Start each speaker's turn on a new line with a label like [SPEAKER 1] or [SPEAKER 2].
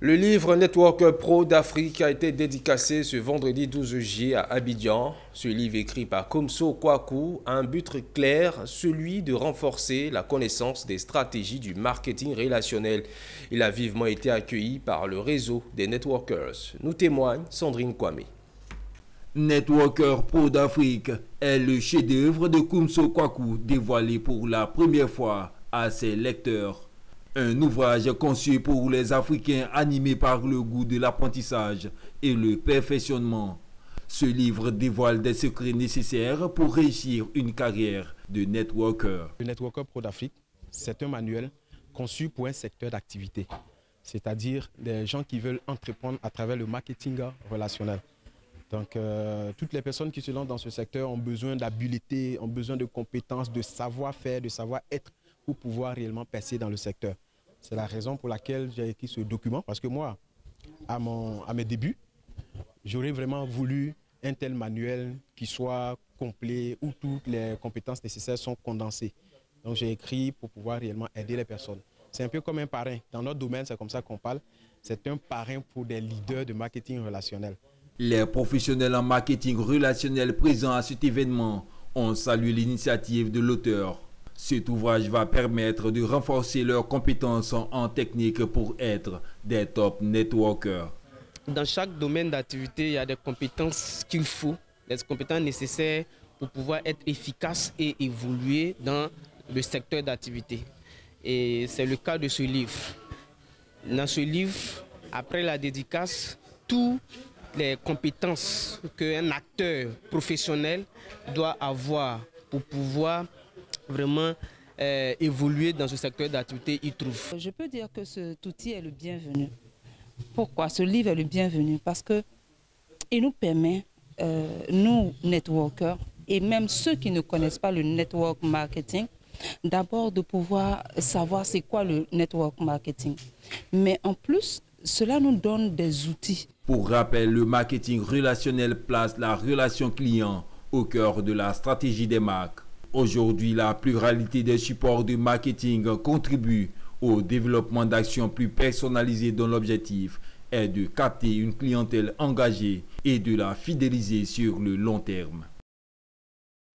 [SPEAKER 1] Le livre Networker Pro d'Afrique a été dédicacé ce vendredi 12 juillet à Abidjan. Ce livre écrit par Komso Kwaku a un but très clair, celui de renforcer la connaissance des stratégies du marketing relationnel. Il a vivement été accueilli par le réseau des networkers. Nous témoigne Sandrine Kwame.
[SPEAKER 2] Networker Pro d'Afrique est le chef-d'œuvre de Komso Kwaku dévoilé pour la première fois à ses lecteurs. Un ouvrage conçu pour les Africains animés par le goût de l'apprentissage et le perfectionnement. Ce livre dévoile des secrets nécessaires pour réussir une carrière de networker.
[SPEAKER 3] Le Networker Pro d'Afrique, c'est un manuel conçu pour un secteur d'activité, c'est-à-dire des gens qui veulent entreprendre à travers le marketing relationnel. Donc, toutes les personnes qui se lancent dans ce secteur ont besoin d'habileté, ont besoin de compétences, de savoir-faire, de savoir-être pour pouvoir réellement percer dans le secteur. C'est la raison pour laquelle j'ai écrit ce document, parce que moi, à mes débuts, j'aurais vraiment voulu un tel manuel qui soit complet, où toutes les compétences nécessaires sont condensées. Donc j'ai écrit pour pouvoir réellement aider les personnes. C'est un peu comme un parrain. Dans notre domaine, c'est comme ça qu'on parle. C'est un parrain pour des leaders de marketing relationnel.
[SPEAKER 2] Les professionnels en marketing relationnel présents à cet événement ont salué l'initiative de l'auteur. Cet ouvrage va permettre de renforcer leurs compétences en technique pour être des top networkers.
[SPEAKER 4] Dans chaque domaine d'activité, il y a des compétences qu'il faut, des compétences nécessaires pour pouvoir être efficace et évoluer dans le secteur d'activité. Et c'est le cas de ce livre. Dans ce livre, après la dédicace, toutes les compétences qu'un acteur professionnel doit avoir pour pouvoir vraiment évoluer dans ce secteur d'activité, il trouve.
[SPEAKER 5] Je peux dire que cet outil est le bienvenu. Pourquoi ce livre est le bienvenu? Parce qu'il nous permet, nous networkers, et même ceux qui ne connaissent pas le network marketing, d'abord de pouvoir savoir c'est quoi le network marketing. Mais en plus, cela nous donne des outils.
[SPEAKER 2] Pour rappel, le marketing relationnel place la relation client au cœur de la stratégie des marques. Aujourd'hui, la pluralité des supports de marketing contribue au développement d'actions plus personnalisées dont l'objectif est de capter une clientèle engagée et de la fidéliser sur le long terme.